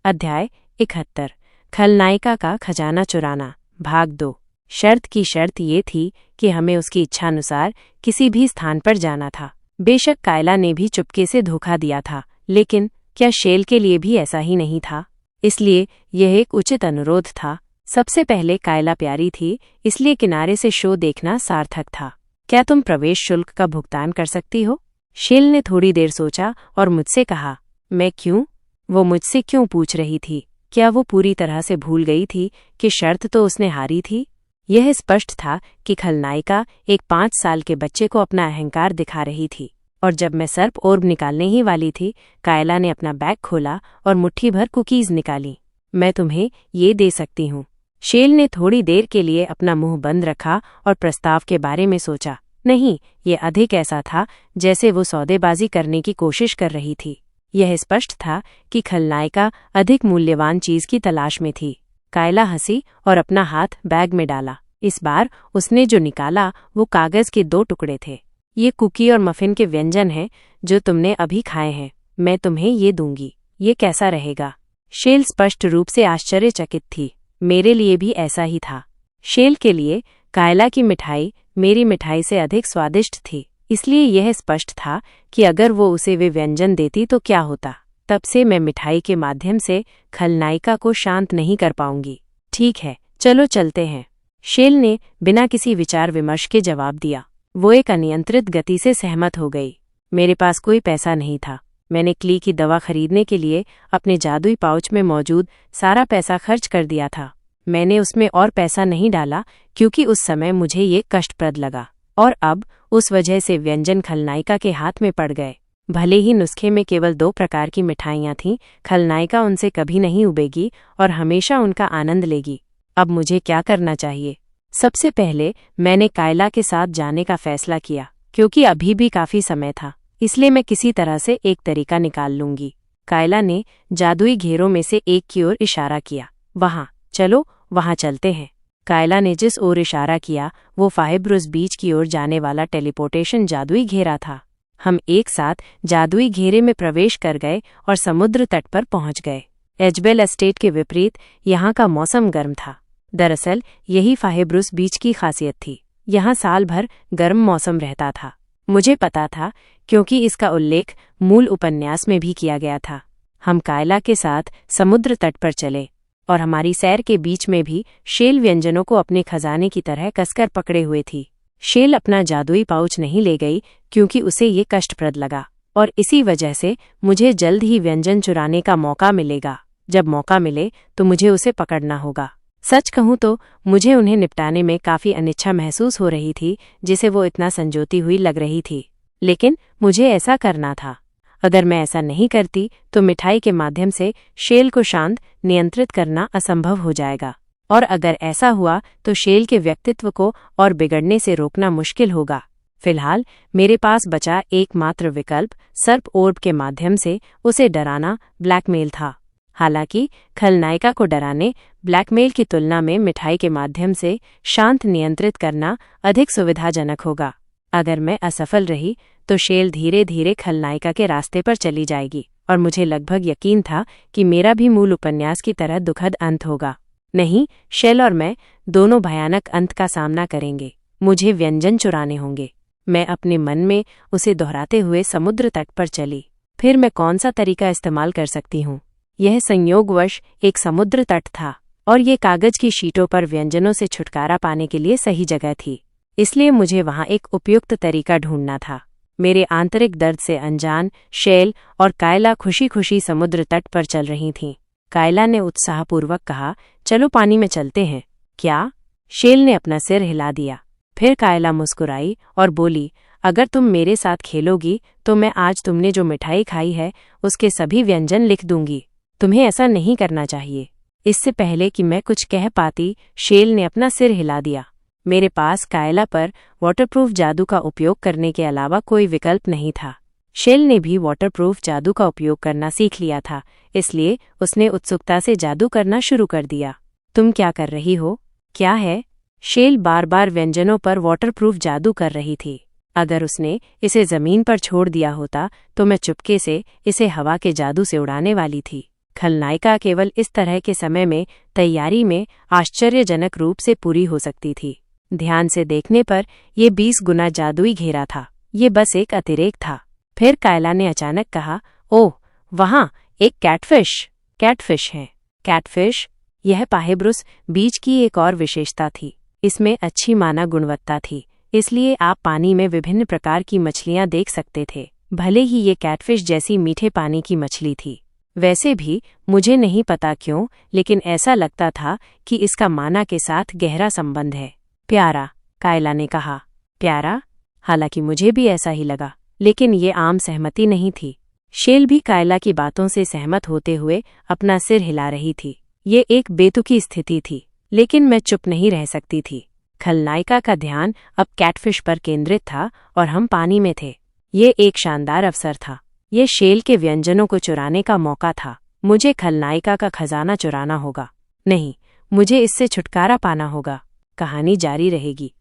अध्याय 71। खलनायिका का खजाना चुराना, भाग 2। शर्त की शर्त ये थी कि हमें उसकी इच्छानुसार किसी भी स्थान पर जाना था। बेशक कायला ने भी चुपके से धोखा दिया था, लेकिन क्या शेल के लिए भी ऐसा ही नहीं था? इसलिए यह एक उचित अनुरोध था। सबसे पहले कायला प्यारी थी, इसलिए किनारे से शो देखना सार्थक था। क्या तुम प्रवेश शुल्क का भुगतान कर सकती हो? शेल ने थोड़ी देर सोचा और मुझसे कहा। मैं क्यों? वो मुझसे क्यों पूछ रही थी? क्या वो पूरी तरह से भूल गई थी कि शर्त तो उसने हारी थी? यह स्पष्ट था कि खलनायिका एक 5 साल के बच्चे को अपना अहंकार दिखा रही थी। और जब मैं सर्प ओर्ब निकालने ही वाली थी, कायला ने अपना बैग खोला और मुट्ठी भर कुकीज निकाली। मैं तुम्हें ये दे सकती हूँ। शेल ने थोड़ी देर के लिए अपना मुंह बंद रखा और प्रस्ताव के बारे में सोचा। नहीं, ये अधिक ऐसा था जैसे वो सौदेबाजी करने की कोशिश कर रही थी। यह स्पष्ट था कि खलनायिका अधिक मूल्यवान चीज की तलाश में थी। कायला हंसी और अपना हाथ बैग में डाला। इस बार उसने जो निकाला वो कागज के 2 टुकड़े थे। ये कुकी और मफिन के व्यंजन हैं जो तुमने अभी खाए हैं। मैं तुम्हें ये दूंगी। ये कैसा रहेगा? शेल स्पष्ट रूप से आश्चर्यचकित थी। मेरे लिए भी ऐसा ही था। शेल के लिए कायला की मिठाई मेरी मिठाई से अधिक स्वादिष्ट थी, इसलिए यह स्पष्ट था कि अगर वो उसे वे व्यंजन देती तो क्या होता। तब से मैं मिठाई के माध्यम से खलनायिका को शांत नहीं कर पाऊंगी। ठीक है, चलो चलते हैं। शेल ने बिना किसी विचार विमर्श के जवाब दिया। वो एक अनियंत्रित गति से सहमत हो गई। मेरे पास कोई पैसा नहीं था। मैंने क्ली की दवा खरीदने के लिए अपने जादुई पाउच में मौजूद सारा पैसा खर्च कर दिया था। मैंने उसमें और पैसा नहीं डाला क्योंकि उस समय मुझे ये कष्टप्रद लगा, और अब उस वजह से व्यंजन खलनायिका के हाथ में पड़ गए। भले ही नुस्खे में केवल 2 प्रकार की मिठाइयाँ थीं, खलनायिका उनसे कभी नहीं उबेगी और हमेशा उनका आनंद लेगी। अब मुझे क्या करना चाहिए? सबसे पहले मैंने कायला के साथ जाने का फैसला किया। क्योंकि अभी भी काफी समय था, इसलिए मैं किसी तरह से एक तरीका निकाल लूंगी। कायला ने जादुई घेरों में से एक की ओर इशारा किया। वहाँ चलो, वहाँ चलते हैं। कायला ने जिस ओर इशारा किया वो फाहिब्रुस बीच की ओर जाने वाला टेलीपोर्टेशन जादुई घेरा था। हम एक साथ जादुई घेरे में प्रवेश कर गए और समुद्र तट पर पहुंच गए। एजबेल एस्टेट के विपरीत यहाँ का मौसम गर्म था। दरअसल यही फाहिब्रुस बीच की खासियत थी। यहाँ साल भर गर्म मौसम रहता था। मुझे पता था क्योंकि इसका उल्लेख मूल उपन्यास में भी किया गया था। हम कायला के साथ समुद्र तट पर चले और हमारी सैर के बीच में भी शेल व्यंजनों को अपने खजाने की तरह कसकर पकड़े हुए थी। शेल अपना जादुई पाउच नहीं ले गई क्योंकि उसे ये कष्टप्रद लगा, और इसी वजह से मुझे जल्द ही व्यंजन चुराने का मौका मिलेगा। जब मौका मिले तो मुझे उसे पकड़ना होगा। सच कहूँ तो मुझे उन्हें निपटाने में काफी अनिच्छा महसूस हो रही थी, जिसे वो इतना संजोती हुई लग रही थी, लेकिन मुझे ऐसा करना था। अगर मैं ऐसा नहीं करती तो मिठाई के माध्यम से शेल को शांत नियंत्रित करना असंभव हो जाएगा, और अगर ऐसा हुआ तो शेल के व्यक्तित्व को और बिगड़ने से रोकना मुश्किल होगा। फिलहाल मेरे पास बचा एकमात्र विकल्प सर्प ओर्ब के माध्यम से उसे डराना, ब्लैकमेल था। हालांकि खलनायिका को डराने, ब्लैकमेल की तुलना में मिठाई के माध्यम से शांत नियंत्रित करना अधिक सुविधाजनक होगा। अगर मैं असफल रही तो शेल धीरे धीरे खलनायिका के रास्ते पर चली जाएगी, और मुझे लगभग यकीन था कि मेरा भी मूल उपन्यास की तरह दुखद अंत होगा। नहीं, शेल और मैं दोनों भयानक अंत का सामना करेंगे। मुझे व्यंजन चुराने होंगे। मैं अपने मन में उसे दोहराते हुए समुद्र तट पर चली। फिर मैं कौन सा तरीका इस्तेमाल कर सकती हूँ? यह संयोगवश एक समुद्र तट था, और ये कागज की शीटों पर व्यंजनों से छुटकारा पाने के लिए सही जगह थी। इसलिए मुझे वहाँ एक उपयुक्त तरीका ढूंढना था। मेरे आंतरिक दर्द से अनजान शेल और कायला खुशी खुशी समुद्र तट पर चल रही थीं। कायला ने उत्साहपूर्वक कहा, चलो पानी में चलते हैं। क्या? शेल ने अपना सिर हिला दिया। फिर कायला मुस्कुराई और बोली, अगर तुम मेरे साथ खेलोगी तो मैं आज तुमने जो मिठाई खाई है उसके सभी व्यंजन लिख दूंगी। तुम्हें ऐसा नहीं करना चाहिए। इससे पहले कि मैं कुछ कह पाती, शेल ने अपना सिर हिला दिया। मेरे पास कायला पर वाटरप्रूफ जादू का उपयोग करने के अलावा कोई विकल्प नहीं था। शेल ने भी वाटरप्रूफ जादू का उपयोग करना सीख लिया था, इसलिए उसने उत्सुकता से जादू करना शुरू कर दिया। तुम क्या कर रही हो? क्या है? शेल बार बार व्यंजनों पर वाटरप्रूफ जादू कर रही थी। अगर उसने इसे जमीन पर छोड़ दिया होता तो मैं चुपके से इसे हवा के जादू से उड़ाने वाली थी। खलनायिका केवल इस तरह के समय में तैयारी में आश्चर्यजनक रूप से पूरी हो सकती थी। ध्यान से देखने पर यह 20 गुना जादुई घेरा था। ये बस एक अतिरेक था। फिर कायला ने अचानक कहा, ओह, वहाँ एक कैटफिश है। कैटफिश, यह पाहेब्रुस बीज की एक और विशेषता थी। इसमें अच्छी माना गुणवत्ता थी, इसलिए आप पानी में विभिन्न प्रकार की मछलियां देख सकते थे। भले ही ये कैटफिश जैसी मीठे पानी की मछली थी। वैसे भी मुझे नहीं पता क्यों, लेकिन ऐसा लगता था कि इसका माना के साथ गहरा संबंध है। प्यारा, कायला ने कहा। प्यारा? हालांकि मुझे भी ऐसा ही लगा, लेकिन ये आम सहमति नहीं थी। शेल भी कायला की बातों से सहमत होते हुए अपना सिर हिला रही थी। ये एक बेतुकी स्थिति थी, लेकिन मैं चुप नहीं रह सकती थी। खलनायिका का ध्यान अब कैटफिश पर केंद्रित था और हम पानी में थे। ये एक शानदार अवसर था। ये शेल के व्यंजनों को चुराने का मौका था। मुझे खलनायिका का खजाना चुराना होगा। नहीं, मुझे इससे छुटकारा पाना होगा। कहानी जारी रहेगी।